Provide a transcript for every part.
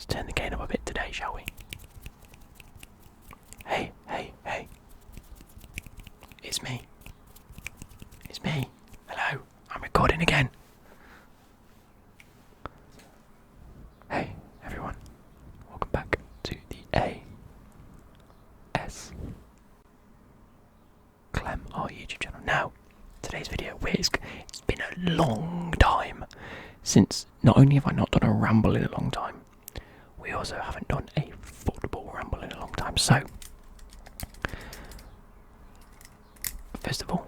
Let's turn the gain up a bit today, shall we? Hey. It's me. Hello, I'm recording again. Hey, everyone. Welcome back to the AS Clem, our YouTube channel. Now, today's video, it's been a long time since not only have I not done a ramble in a long time, we also haven't done a football ramble in a long time. So, first of all,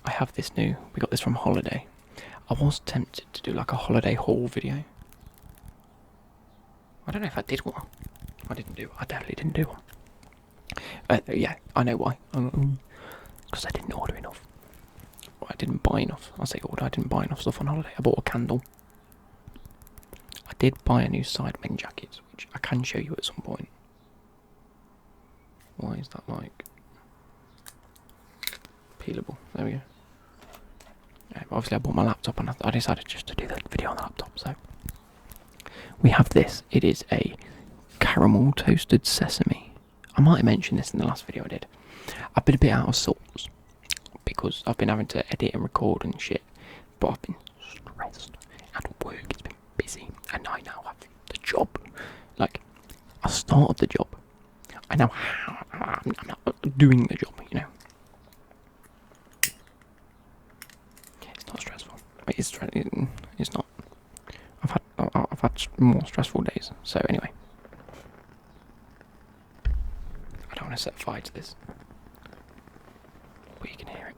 I have this we got this from holiday. I was tempted to do like a holiday haul video. I don't know if I did one. I definitely didn't do one. Yeah, I know why. Because I didn't order enough. Well, I didn't buy enough. I didn't buy enough stuff on holiday. I bought a candle. I did buy a new Sidemen jacket, which I can show you at some point. Why is that like peelable? There we go. Yeah, obviously I bought my laptop and I decided just to do the video on the laptop. So we have this. It is a caramel toasted sesame. I might have mentioned this in the last video I did. I've been a bit out of sorts because I've been having to edit and record and shit, but I've been stressed at work. It's been busy, and I now have the job. Like, I started the job. I'm not doing the job, you know. It's not stressful. It's not. I've had more stressful days. So anyway, I don't want to set fire to this, but you can hear it.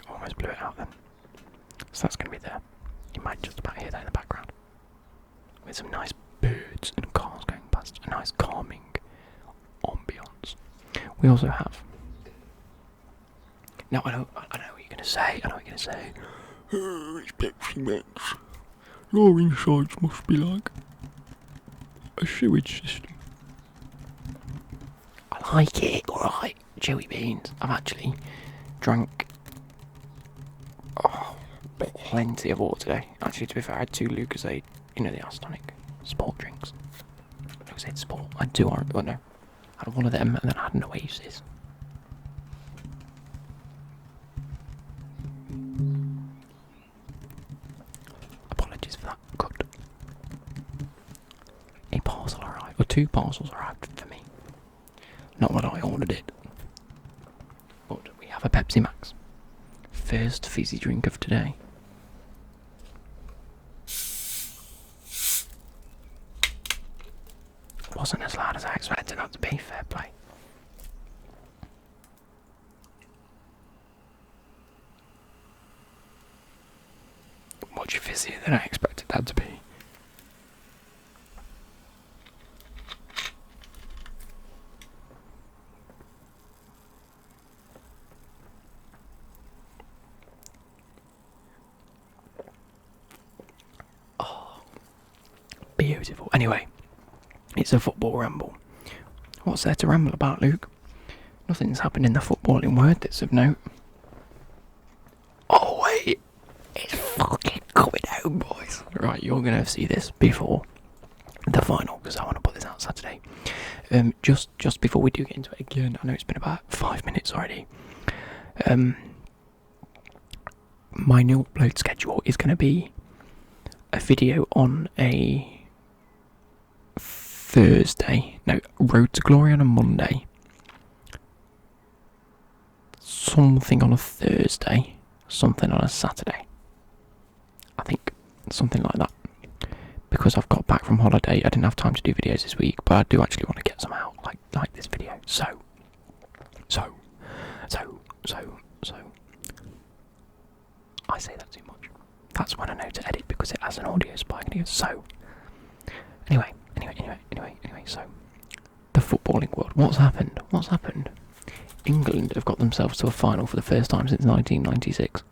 Almost blew it out then. So that's going to be there. You might just about hear that in the background, with some nice birds and cars going past. A nice calming ambience. We also have. Now I know what you're going to say. It's Pepsi Max. Your insides must be like a sewage system. I like it, alright. Chewy beans. I've actually drank plenty of water today. Actually, to be fair, I had 2 Lucozade, the Astonic sport drinks. Lucozade Sport. I had 2 orange, no. I had one of them and then I had an Oasis. Apologies for that. Good. A parcel arrived, or 2 parcels arrived for me. Not when I ordered it. But we have a Pepsi Max. First fizzy drink of today. Wasn't as loud as I expected that to be. Fair play. Much fizzier than I expected that to be. Oh, beautiful. Anyway. It's a football ramble. What's there to ramble about, Luke? Nothing's happened in the footballing world that's of note. Oh wait, it's fucking coming out, boys. Right, you're gonna see this before the final because I want to put this out Saturday. Just before we do get into it again, I know it's been about 5 minutes already. My new upload schedule is going to be a video on a Thursday. No, Road to Glory on a Monday. Something on a Thursday. Something on a Saturday. I think something like that. Because I've got back from holiday, I didn't have time to do videos this week, but I do actually want to get some out, like this video. So. I say that too much. That's when I know to edit because it has an audio spike. And it goes, so. Anyway, so the footballing world. What's happened? England have got themselves to a final for the first time since 1996.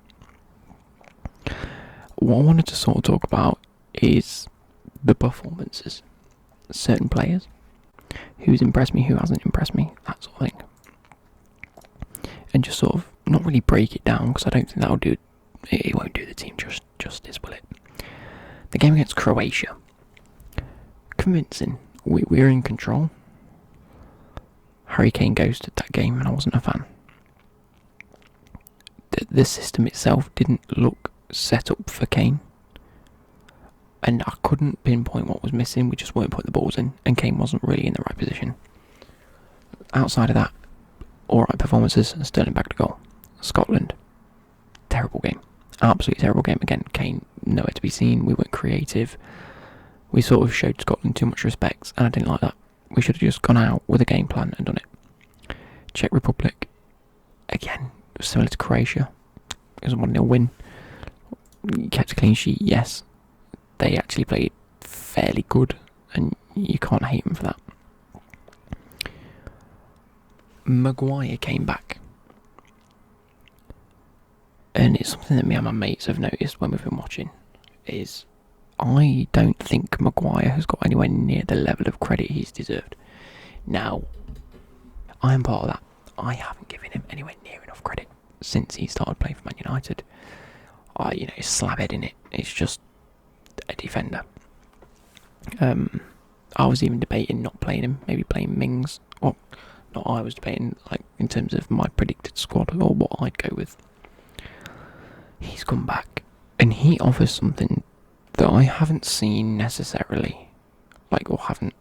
What I wanted to sort of talk about is the performances. Certain players. Who's impressed me, who hasn't impressed me, that sort of thing. And just sort of, not really break it down, because I don't think that'll do It won't do the team justice, will it? The game against Croatia. Convincing. We were in control. Harry Kane ghosted that game and I wasn't a fan. The system itself didn't look set up for Kane. And I couldn't pinpoint what was missing. We just weren't putting the balls in, and Kane wasn't really in the right position. Outside of that, alright performances, Sterling back to goal. Scotland, terrible game. Absolutely terrible game. Again, Kane nowhere to be seen. We weren't creative. We sort of showed Scotland too much respect, and I didn't like that. We should have just gone out with a game plan and done it. Czech Republic, again, similar to Croatia. It was a 1-0 win. Kept a clean sheet, yes. They actually played fairly good, and you can't hate them for that. Maguire came back. And it's something that me and my mates have noticed when we've been watching, is I don't think Maguire has got anywhere near the level of credit he's deserved. Now, I am part of that. I haven't given him anywhere near enough credit since he started playing for Man United. He's slab-heading it. It's just a defender. I was even debating not playing him, maybe playing Mings. Well, not I was debating, like, in terms of my predicted squad or what I'd go with. He's come back, and he offers something that I haven't seen necessarily, or haven't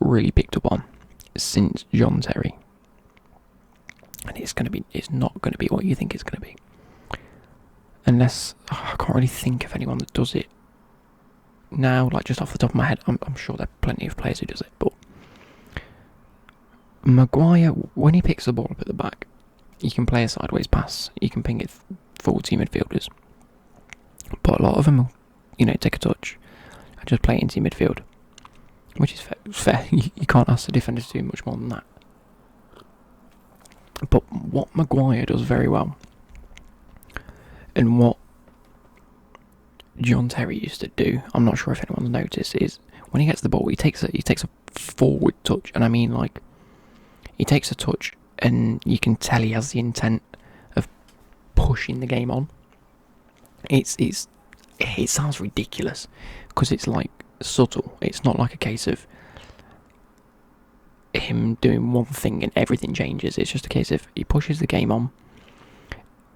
really picked up on since John Terry. And it's not going to be what you think it's going to be. Unless, I can't really think of anyone that does it now, just off the top of my head. I'm sure there are plenty of players who does it, but Maguire, when he picks the ball up at the back, you can play a sideways pass, you can ping it forward to your midfielders. But a lot of them will, take a touch and just play it into your midfield, which is fair. You can't ask the defenders to do much more than that. But what Maguire does very well, and what John Terry used to do, I'm not sure if anyone's noticed, is when he gets the ball, he takes a forward touch, and I mean he takes a touch, and you can tell he has the intent of pushing the game on. It sounds ridiculous because it's subtle. It's not like a case of him doing one thing and everything changes. It's just a case of he pushes the game on,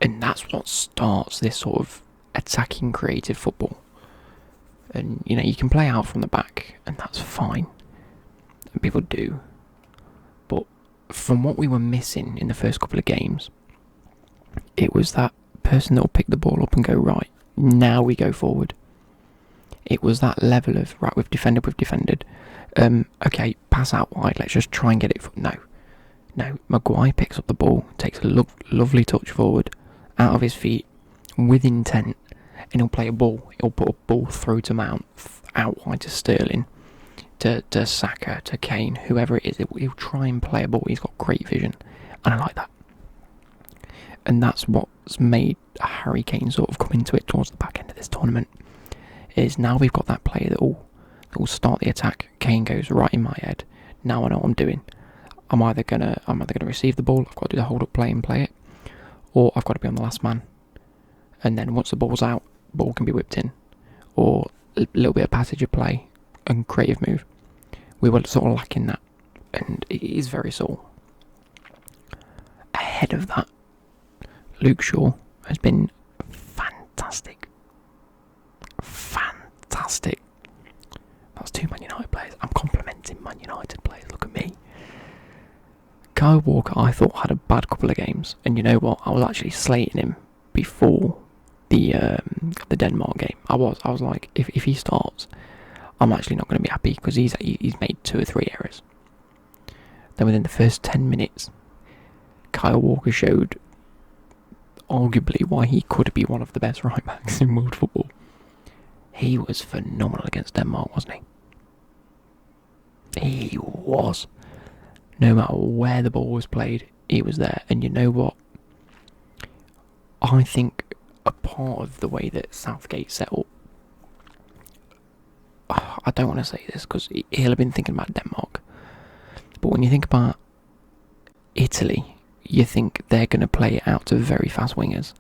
and that's what starts this sort of attacking creative football. And you can play out from the back, and that's fine, and people do. But from what we were missing in the first couple of games, it was that person that will pick the ball up and go, right, now we go forward. It was that level of, right, we've defended. Okay, pass out wide, let's just try and get it. No, Maguire picks up the ball, takes a lovely touch forward, out of his feet, with intent, and he'll play a ball. He'll put a ball through to Mount, out wide to Sterling, to Saka, to Kane, whoever it is. He'll try and play a ball. He's got great vision, and I like that. And that's what's made Harry Kane sort of come into it towards the back end of this tournament, is now we've got that player that will start the attack. Kane goes right in my head. Now I know what I'm doing. I'm either gonna receive the ball, I've got to do the hold up play and play it, or I've got to be on the last man. And then once the ball's out, ball can be whipped in, or a little bit of passage of play and creative move. We were sort of lacking that, and it is very subtle. Ahead of that, Luke Shaw has been fantastic. That's two Man United players. I'm complimenting Man United players. Look at me. Kyle Walker, I thought, had a bad couple of games, and you know what? I was actually slating him before the Denmark game. I was like, if he starts, I'm actually not going to be happy, because he's made 2 or 3 errors. Then within the first 10 minutes, Kyle Walker showed arguably why he could be one of the best right backs in world football. He was phenomenal against Denmark, wasn't he? He was. No matter where the ball was played, he was there. And you know what? I think a part of the way that Southgate set up, I don't want to say this because he'll have been thinking about Denmark, but when you think about Italy, you think they're going to play it out to very fast wingers.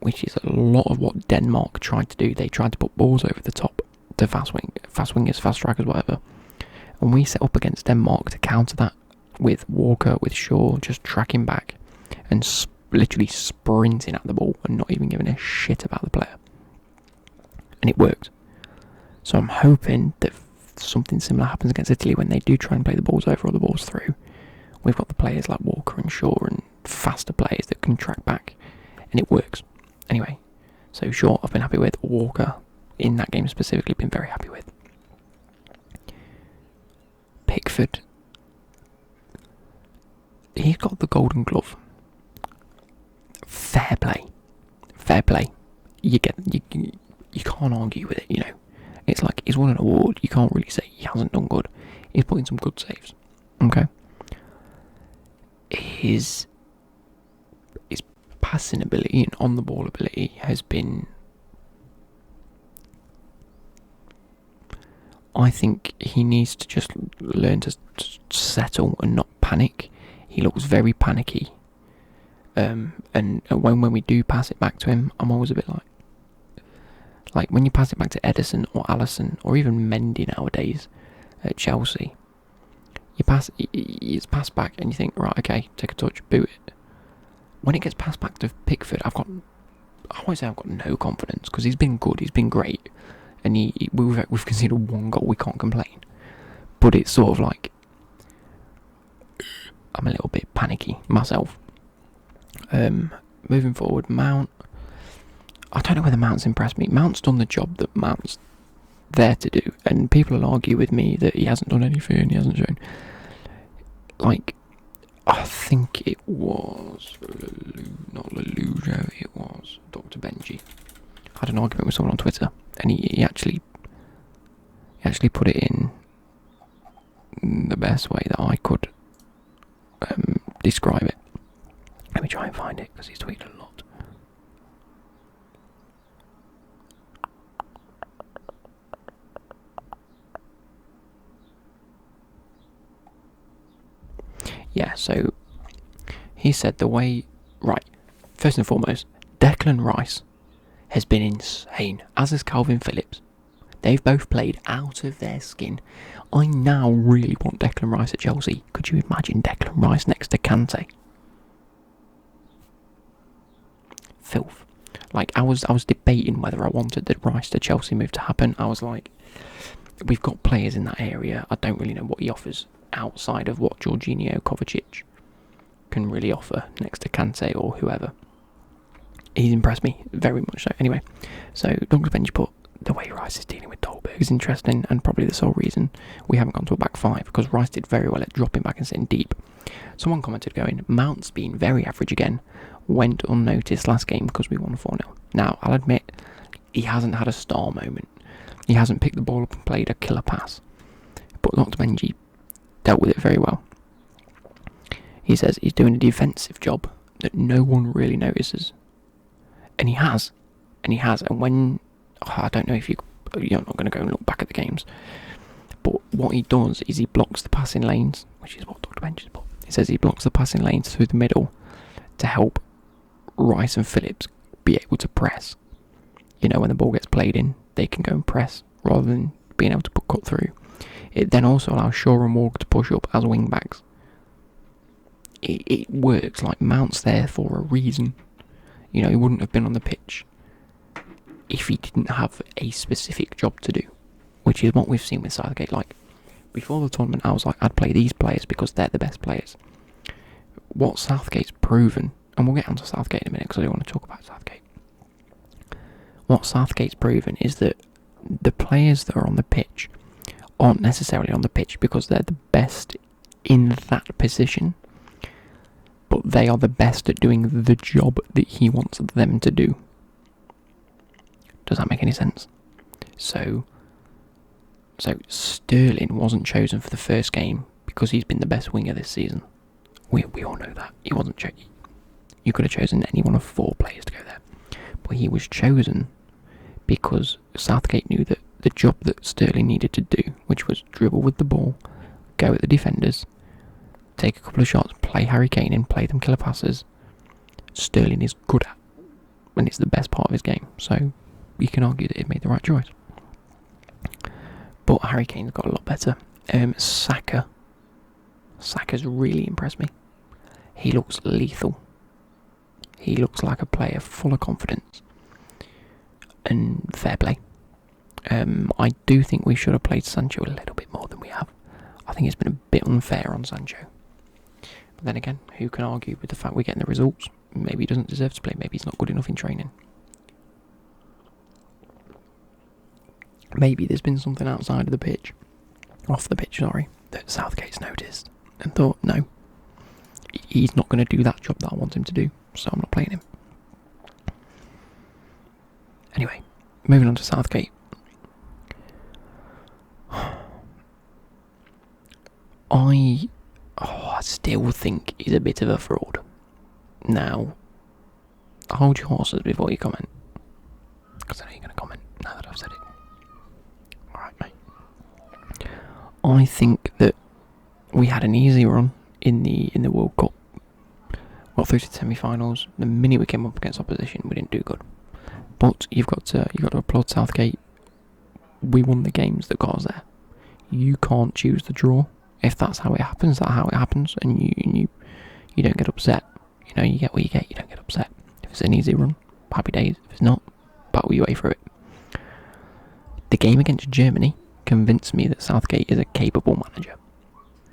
which is a lot of what Denmark tried to do. They tried to put balls over the top to fast wingers, fast strikers, whatever. And we set up against Denmark to counter that with Walker, with Shaw, just tracking back and literally sprinting at the ball and not even giving a shit about the player. And it worked. So I'm hoping that something similar happens against Italy when they do try and play the balls over or the balls through. We've got the players like Walker and Shaw and faster players that can track back, and it works. Anyway, so Shaw I've been happy with. Walker in that game specifically been very happy with. Pickford, he's got the Golden Glove. Fair play. You can't argue with it. You know, it's like he's won an award. You can't really say he hasn't done good. He's put in some good saves. Okay. His passing ability and on the ball ability has been, I think he needs to just learn to settle and not panic. He looks very panicky. And when we do pass it back to him, I'm always a bit like when you pass it back to Edison or Alisson or even Mendy nowadays at Chelsea, it's passed back and you think, right, okay, take a touch, boot it. When it gets passed back to Pickford, I won't say I've got no confidence, because he's been good, he's been great, and we've conceded one goal, we can't complain. But it's sort of like, I'm a little bit panicky myself. Moving forward, Mount, I don't know whether Mount's impressed me. Mount's done the job that Mount's there to do, and people will argue with me that he hasn't done anything and he hasn't shown. Like, I think it was not Lelujo, it was Dr. Benji. I had an argument with someone on Twitter, and he actually put it in the best way that I could describe it. Let me try and find it, because he's tweeted a lot. Yeah, so he said the way... Right, first and foremost, Declan Rice has been insane, as has Calvin Phillips. They've both played out of their skin. I now really want Declan Rice at Chelsea. Could you imagine Declan Rice next to Kante? Filth. Like, I was debating whether I wanted the Rice to Chelsea move to happen. I was like, we've got players in that area. I don't really know what he offers outside of what Jorginho Kovacic can really offer next to Kante or whoever. He's impressed me very much so. Anyway, so Dr. Benji put, the way Rice is dealing with Dolberg is interesting, and probably the sole reason we haven't gone to a back five, because Rice did very well at dropping back and sitting deep. Someone commented going, Mount's been very average again, went unnoticed last game because we won 4-0. Now, I'll admit, he hasn't had a star moment. He hasn't picked the ball up and played a killer pass. But Dr. Benji dealt with it very well. He says he's doing a defensive job that no one really notices. And he has. And when... I don't know if you're not going to go and look back at the games. But what he does is he blocks the passing lanes, which is what Dr. Benji's put. He says he blocks the passing lanes through the middle to help Rice and Phillips be able to press. You know, when the ball gets played in, they can go and press rather than being able to cut through. It then also allows Shaw and Walker to push up as wing backs. It works. Like, Mount's there for a reason. You know, he wouldn't have been on the pitch if he didn't have a specific job to do, which is what we've seen with Southgate. Like, before the tournament, I was like, I'd play these players because they're the best players. What Southgate's proven, and we'll get onto Southgate in a minute because I do want to talk about Southgate. What Southgate's proven is that the players that are on the pitch aren't necessarily on the pitch because they're the best in that position, but they are the best at doing the job that he wants them to do. Does that make any sense? So Sterling wasn't chosen for the first game because he's been the best winger this season. We all know that. He wasn't chosen. You could have chosen any one of 4 players to go there. But he was chosen because Southgate knew that the job that Sterling needed to do, which was dribble with the ball, go at the defenders, take a couple of shots, play Harry Kane in, play them killer passes, Sterling is good at. and it's the best part of his game. So you can argue that he made the right choice. But Harry Kane's got a lot better. Saka's really impressed me. He looks lethal. He looks like a player full of confidence and fair play. I do think we should have played Sancho a little bit more than we have. I think it's been a bit unfair on Sancho. But then again, who can argue with the fact we're getting the results? Maybe he doesn't deserve to play. Maybe he's not good enough in training. Maybe there's been something outside of the pitch, off the pitch, sorry, that Southgate's noticed and thought, no, he's not going to do that job that I want him to do, so I'm not playing him. Anyway, moving on to Southgate. I still think he's a bit of a fraud. Now, hold your horses before you comment, because I know you're going to comment now that I've said it. Alright, mate. I think that we had an easy run in the World Cup. Got through to the semi-finals. The minute we came up against opposition, we didn't do good. But you've got to applaud Southgate. We won the games that got us there. You can't choose the draw. If that's how it happens, that's how it happens, and you don't get upset. You know, you get what you get. You don't get upset. If it's an easy run, happy days. If it's not, battle your way through it. The game against Germany convinced me that Southgate is a capable manager.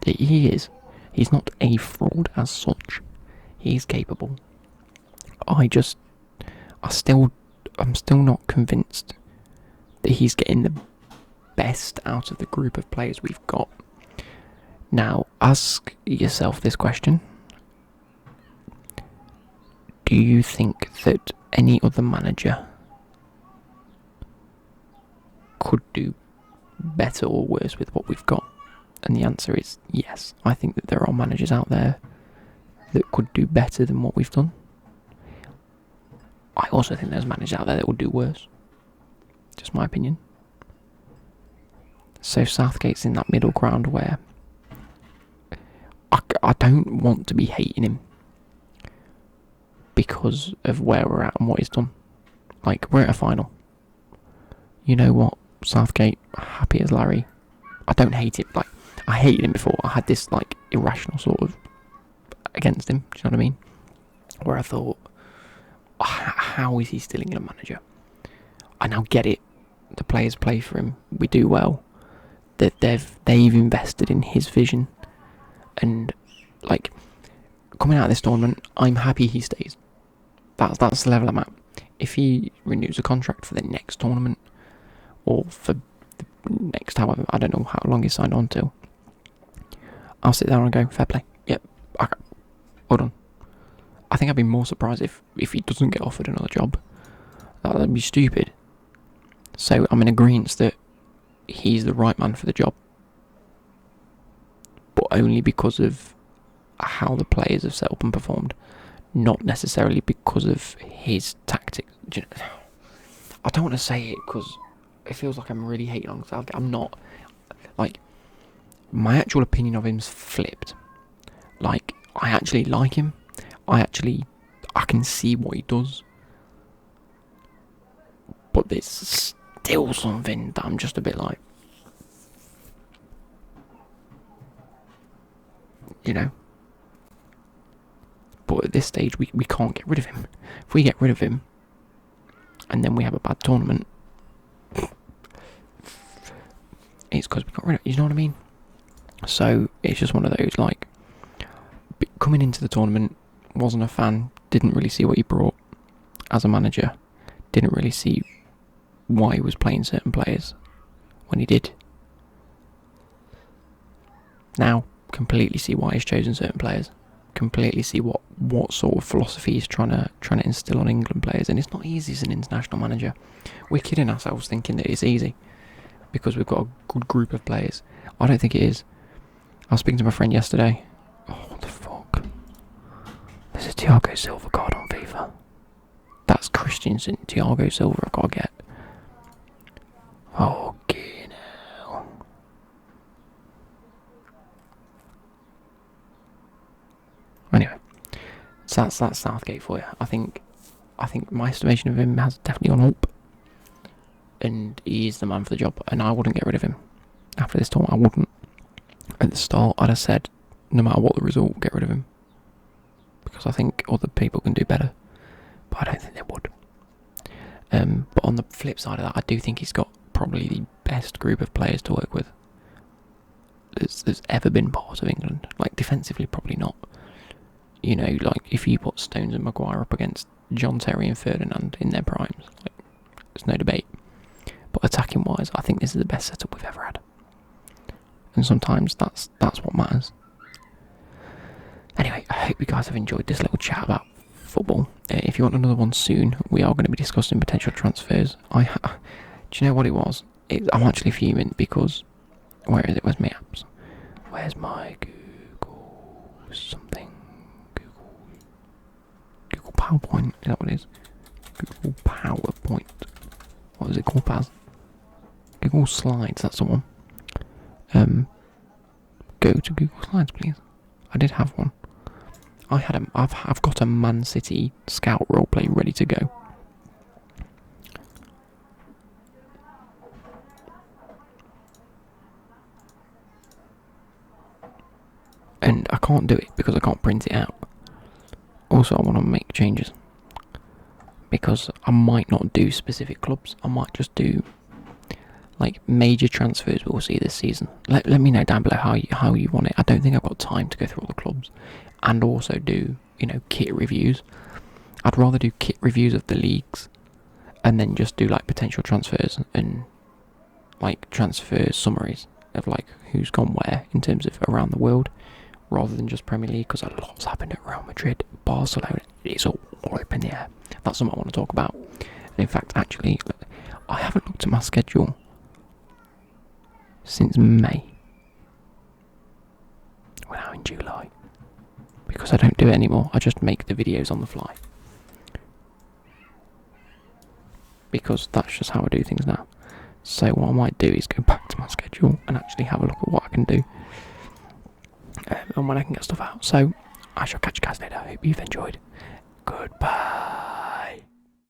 He is. He's not a fraud as such. He's capable. I'm still not convinced that he's getting the best out of the group of players we've got. Now, ask yourself this question. Do you think that any other manager could do better or worse with what we've got? And the answer is yes. I think that there are managers out there that could do better than what we've done. I also think there's managers out there that would do worse. Just my opinion. So Southgate's in that middle ground where I don't want to be hating him because of where we're at and what he's done. Like, we're at a final. You know what? Southgate, happy as Larry. I don't hate him. Like, I hated him before. I had this, like, irrational sort of against him. Do you know what I mean? Where I thought, how is he still England manager? I now get it. The players play for him. We do well. That they've invested in his vision. And, like, coming out of this tournament, I'm happy he stays. That's the level I'm at. If he renews a contract for the next tournament, or for the next however, I don't know how long he's signed on to, I'll sit there and go, fair play. Yep, okay. Hold on. I think I'd be more surprised if he doesn't get offered another job. That'd be stupid. So I'm in agreement that he's the right man for the job. But only because of how the players have set up and performed. Not necessarily because of his tactics. I don't want to say it because it feels like I'm really hating on Southgate. I'm not. Like, my actual opinion of him's flipped. Like, I actually like him. I can see what he does. But there's still something that I'm just a bit like, you know. But at this stage, we can't get rid of him. If we get rid of him, and then we have a bad tournament, it's because we got rid of him, you know what I mean? So, it's just one of those, like, coming into the tournament, wasn't a fan, didn't really see what he brought as a manager, didn't really see why he was playing certain players when he did. Now, completely see why he's chosen certain players. Completely see what sort of philosophy he's trying to instill on England players, and it's not easy as an international manager. We're kidding ourselves thinking that it's easy because we've got a good group of players. I don't think it is. I was speaking to my friend yesterday. Oh, what the fuck? There's a Thiago Silva card on FIFA. That's Christensen, Thiago Silva I've got to get. Okay now. Anyway, so that's Southgate for you. I think I think my estimation of him has definitely gone up, and he is the man for the job. And I wouldn't get rid of him after this tournament. I wouldn't. At the start, I'd have said, no matter what the result, get rid of him, because I think other people can do better. But I don't think they would. But on the flip side of that, I do think he's got probably the best group of players to work with there's ever been part of England. Like, defensively, probably not. You know, like, if you put Stones and Maguire up against John Terry and Ferdinand in their primes, like, there's no debate. But attacking-wise, I think this is the best setup we've ever had. And sometimes that's what matters. Anyway, I hope you guys have enjoyed this little chat about football. If you want another one soon, we are going to be discussing potential transfers. Do you know what it was? I'm actually fuming because... Where is it? Where's my apps? Where's my Google something? Google PowerPoint. Is that what it is? Google PowerPoint. What is it called, Paz? Google Slides. That's the one. Go to Google Slides, please. I did have one. I've got a Man City scout roleplay ready to go. And I can't do it because I can't print it out. Also, I want to make changes. Because I might not do specific clubs. I might just do, like, major transfers we'll see this season. Let me know down below how you want it. I don't think I've got time to go through all the clubs. And also do, kit reviews. I'd rather do kit reviews of the leagues. And then just do, like, potential transfers. And, like, transfer summaries of, like, who's gone where in terms of around the world. Rather than just Premier League, because a lot's happened at Real Madrid, Barcelona. It's all up in the air. That's something I want to talk about. And in fact, actually, I haven't looked at my schedule since May. We're now in July. Because I don't do it anymore. I just make the videos on the fly. Because that's just how I do things now. So what I might do is go back to my schedule and actually have a look at what I can do. And when I can get stuff out. So, I shall catch you guys later. I hope you've enjoyed. Goodbye.